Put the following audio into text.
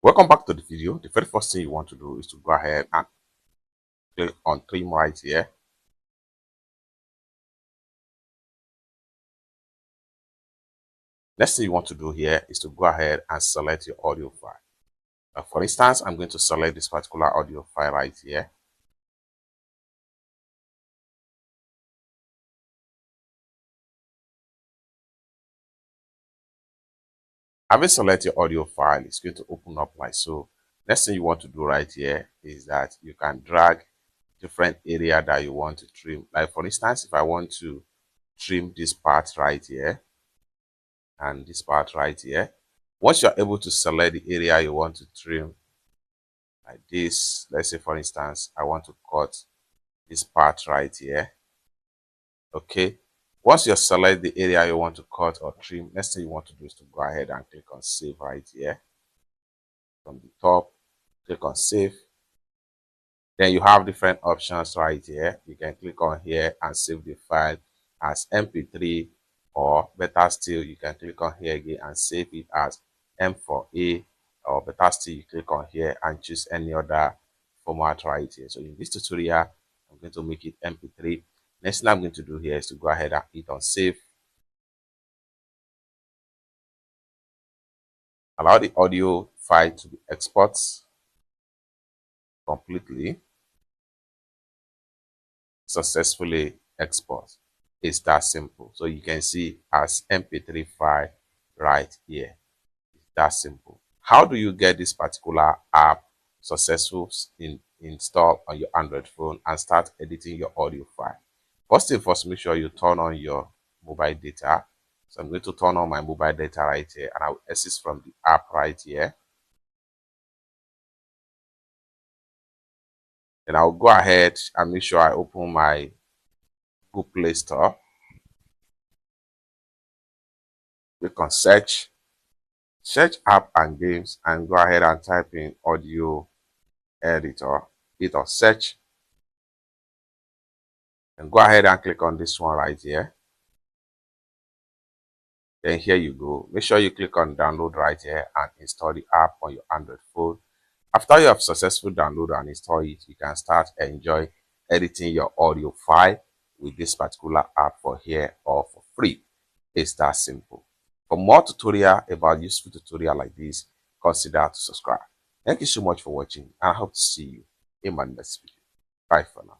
Welcome back to the video. The very first thing you want to do is to go ahead and click on trim right here. Next thing you want to do here is to go ahead and select your audio file. For instance, I'm going to select this particular audio file right here. Having selected your audio file, it's going to open up like so. Next thing you want to do right here is that you can drag different area that you want to trim. Like for instance, if I want to trim this part right here and this part right here, once you're able to select the area you want to trim like this, let's say for instance, I want to cut this part right here. Okay, once you select the area you want to cut or trim, next thing you want to do is to go ahead and click on save right here. From the top, click on save. Then you have different options right here. You can click on here and save the file as mp3, or better still, you can click on here again and save it as m4a, or better still, you click on here and choose any other format right here. So in this tutorial, I'm going to make it mp3. Next thing I'm going to do here is to go ahead and hit on save. Allow the audio file to be exported completely. Successfully export. It's that simple. So you can see as mp3 file right here. It's that simple. How do you get this particular app successful install on your Android phone and start editing your audio file? First thing first, make sure you turn on your mobile data. So I'm going to turn on my mobile data right here, and I will exit from the app right here. Then I'll go ahead and make sure I open my Google Play Store. Click on search app and games, and go ahead and type in audio editor. Hit on search and go ahead and click on this one right here. Then here you go. Make sure you click on download right here and install the app on your Android phone. After you have successfully downloaded and installed it, you can start enjoy editing your audio file with this particular app for here or for free. It's that simple. For more tutorial about useful tutorial like this, consider to subscribe. Thank you so much for watching, and I hope to see you in my next video. Bye for now.